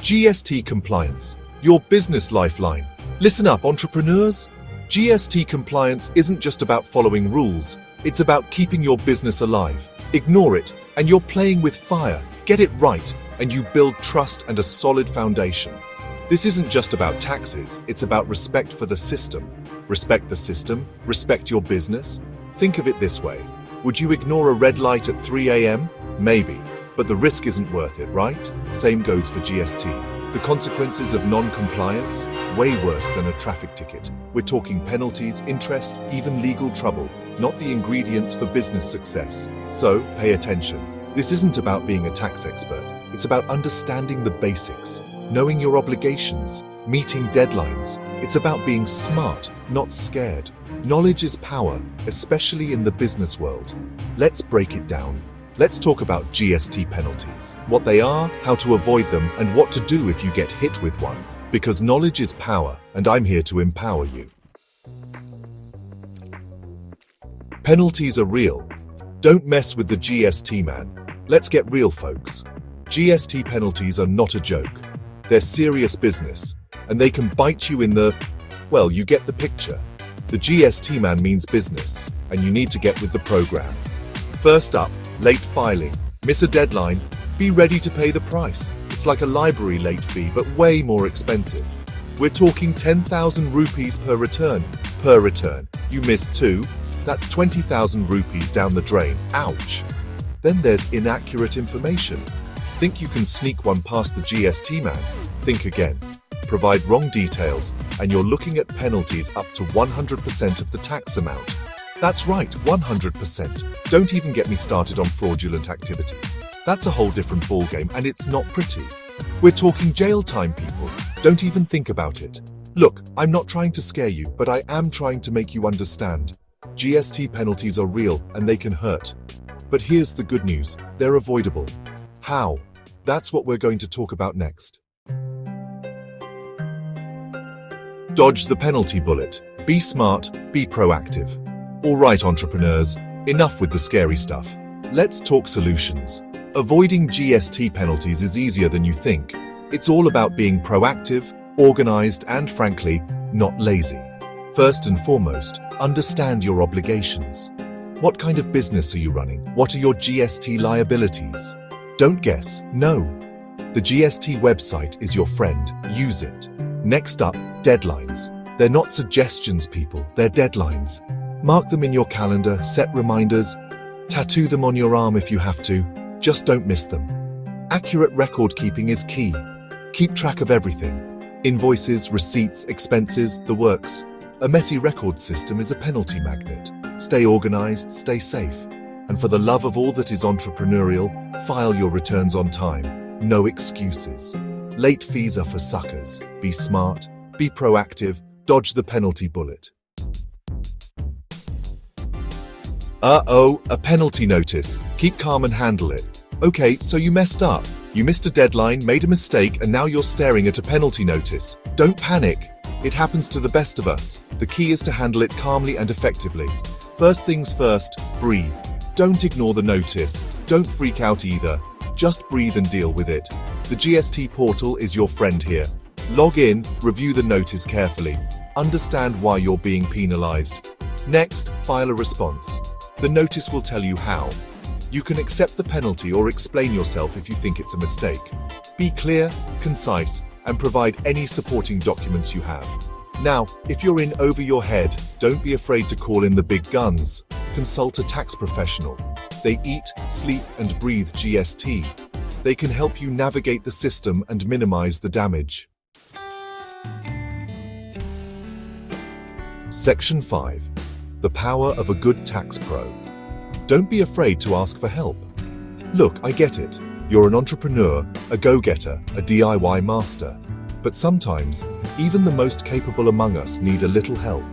GST compliance, your business lifeline. Listen up, entrepreneurs. GST compliance isn't just about following rules, it's about keeping your business alive. Ignore it, and you're playing with fire. Get it right, and you build trust and a solid foundation. This isn't just about taxes, it's about respect for the system. Respect the system, respect your business. Think of it this way. Would you ignore a red light at 3 a.m.? Maybe, but the risk isn't worth it, right? Same goes for GST. The consequences of non-compliance? Way worse than a traffic ticket. We're talking penalties, interest, even legal trouble, not the ingredients for business success. So, pay attention. This isn't about being a tax expert. It's about understanding the basics, knowing your obligations, meeting deadlines. It's about being smart, not scared. Knowledge is power, especially in the business world. Let's break it down. Let's talk about GST penalties, what they are, how to avoid them, and what to do if you get hit with one. Because knowledge is power, and I'm here to empower you. Penalties are real. Don't mess with the GST man. Let's get real, folks. GST penalties are not a joke. They're serious business, and they can bite you in the... well, you get the picture. The GST man means business, and you need to get with the program. First up, late filing. Miss a deadline, be ready to pay the price. It's like a library late fee, but way more expensive. We're talking 10,000 rupees per return. Per return. You miss 2, that's 20,000 rupees down the drain. Ouch. Then there's inaccurate information. Think you can sneak one past the GST man? Think again. Provide wrong details, and you're looking at penalties up to 100% of the tax amount. That's right, 100%. Don't even get me started on fraudulent activities. That's a whole different ballgame, and it's not pretty. We're talking jail time, people. Don't even think about it. Look, I'm not trying to scare you, but I am trying to make you understand. GST penalties are real, and they can hurt. But here's the good news. They're avoidable. How? That's what we're going to talk about next. Dodge the penalty bullet. Be smart, be proactive. All right, entrepreneurs, enough with the scary stuff. Let's talk solutions. Avoiding GST penalties is easier than you think. It's all about being proactive, organized, and frankly, not lazy. First and foremost, understand your obligations. What kind of business are you running? What are your GST liabilities? Don't guess, know. The GST website is your friend. Use it. Next up, deadlines. They're not suggestions, people. They're deadlines. Mark them in your calendar, set reminders, tattoo them on your arm if you have to. Just don't miss them. Accurate record keeping is key. Keep track of everything. Invoices, receipts, expenses, the works. A messy record system is a penalty magnet. Stay organized, stay safe. And for the love of all that is entrepreneurial, file your returns on time. No excuses. Late fees are for suckers. Be smart, be proactive, dodge the penalty bullet. Uh-oh, a penalty notice. Keep calm and handle it. Okay, so you messed up. You missed a deadline, made a mistake, and now you're staring at a penalty notice. Don't panic. It happens to the best of us. The key is to handle it calmly and effectively. First things first, breathe. Don't ignore the notice. Don't freak out either. Just breathe and deal with it. The GST portal is your friend here. Log in, review the notice carefully. Understand why you're being penalized. Next, file a response. The notice will tell you how. You can accept the penalty or explain yourself if you think it's a mistake. Be clear, concise, and provide any supporting documents you have. Now, if you're in over your head, don't be afraid to call in the big guns. Consult a tax professional. They eat, sleep, and breathe GST. They can help you navigate the system and minimize the damage. Section 5. The power of a good tax pro. Don't be afraid to ask for help. Look, I get it. You're an entrepreneur, a go-getter, a DIY master. But sometimes, even the most capable among us need a little help.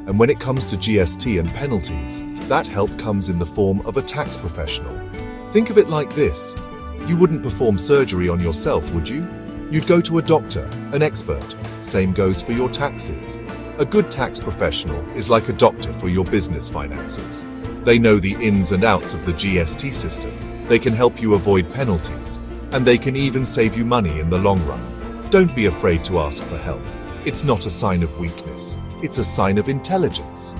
And when it comes to GST and penalties, that help comes in the form of a tax professional. Think of it like this. You wouldn't perform surgery on yourself, would you? You'd go to a doctor, an expert. Same goes for your taxes. A good tax professional is like a doctor for your business finances. They know the ins and outs of the GST system. They can help you avoid penalties, and they can even save you money in the long run. Don't be afraid to ask for help. It's not a sign of weakness. It's a sign of intelligence.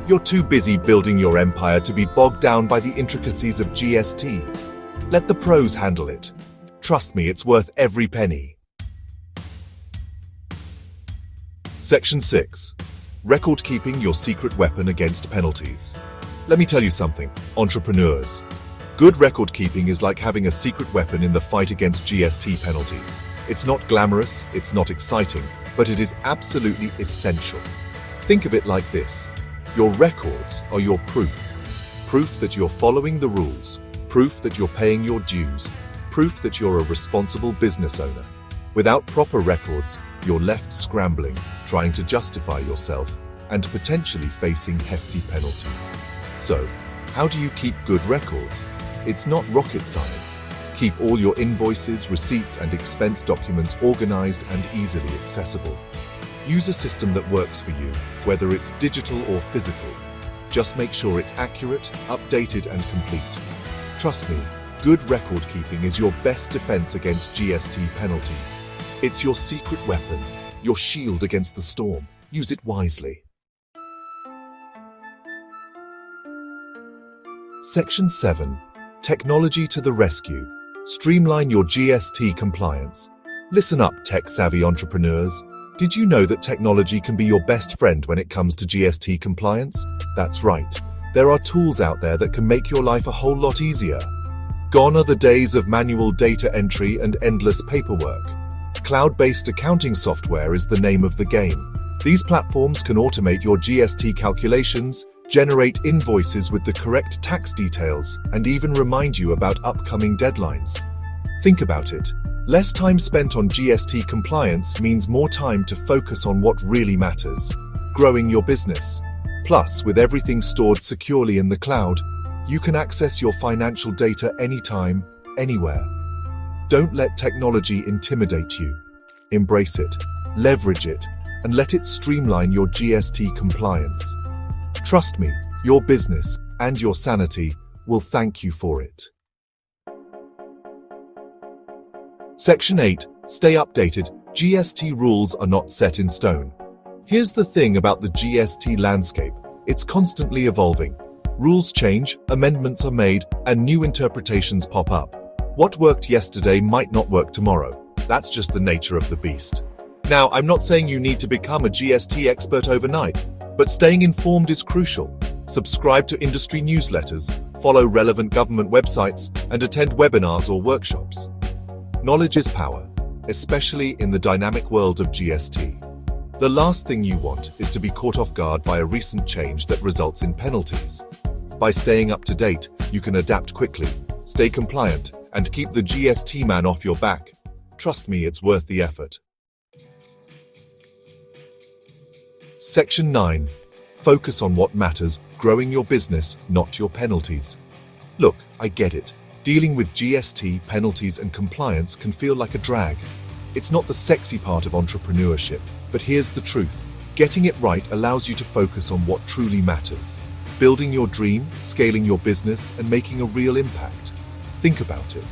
You're too busy building your empire to be bogged down by the intricacies of GST. Let the pros handle it. Trust me, it's worth every penny. Section 6. Record keeping, your secret weapon against penalties. Let me tell you something, entrepreneurs. Good record keeping is like having a secret weapon in the fight against GST penalties. It's not glamorous, it's not exciting, but it is absolutely essential. Think of it like this. Your records are your proof. Proof that you're following the rules. Proof that you're paying your dues. Proof that you're a responsible business owner. Without proper records, you're left scrambling, trying to justify yourself, and potentially facing hefty penalties. So, how do you keep good records? It's not rocket science. Keep all your invoices, receipts, and expense documents organized and easily accessible. Use a system that works for you, whether it's digital or physical. Just make sure it's accurate, updated, and complete. Trust me, good record keeping is your best defense against GST penalties. It's your secret weapon, your shield against the storm. Use it wisely. Section 7. Technology to the rescue. Streamline your GST compliance. Listen up, tech-savvy entrepreneurs. Did you know that technology can be your best friend when it comes to GST compliance? That's right. There are tools out there that can make your life a whole lot easier. Gone are the days of manual data entry and endless paperwork. Cloud-based accounting software is the name of the game. These platforms can automate your GST calculations, generate invoices with the correct tax details, and even remind you about upcoming deadlines. Think about it. Less time spent on GST compliance means more time to focus on what really matters, growing your business. Plus, with everything stored securely in the cloud, you can access your financial data anytime, anywhere. Don't let technology intimidate you. Embrace it, leverage it, and let it streamline your GST compliance. Trust me, your business and your sanity will thank you for it. Section 8. Stay updated. GST rules are not set in stone. Here's the thing about the GST landscape. It's constantly evolving. Rules change, amendments are made, and new interpretations pop up. What worked yesterday might not work tomorrow. That's just the nature of the beast. Now, I'm not saying you need to become a GST expert overnight, but staying informed is crucial. Subscribe to industry newsletters, follow relevant government websites, and attend webinars or workshops. Knowledge is power, especially in the dynamic world of GST. The last thing you want is to be caught off guard by a recent change that results in penalties. By staying up to date, you can adapt quickly, stay compliant, and keep the GST man off your back. Trust me, it's worth the effort. Section 9. Focus on what matters, growing your business, not your penalties. Look, I get it. Dealing with GST, penalties, and compliance can feel like a drag. It's not the sexy part of entrepreneurship, but here's the truth. Getting it right allows you to focus on what truly matters. Building your dream, scaling your business, and making a real impact. Think about it.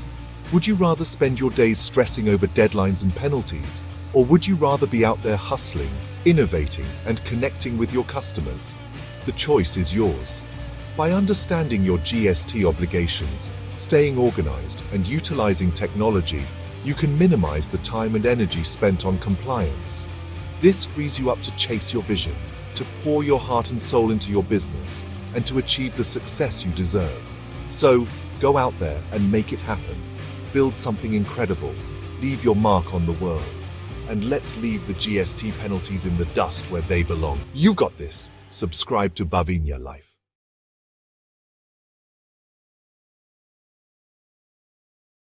Would you rather spend your days stressing over deadlines and penalties, or would you rather be out there hustling, innovating, and connecting with your customers? The choice is yours. By understanding your GST obligations, staying organized, and utilizing technology, you can minimize the time and energy spent on compliance. This frees you up to chase your vision, to pour your heart and soul into your business, and to achieve the success you deserve. So, go out there and make it happen. Build something incredible, leave your mark on the world, and let's leave the GST penalties in the dust where they belong. You got this. Subscribe to Bhavignya Life.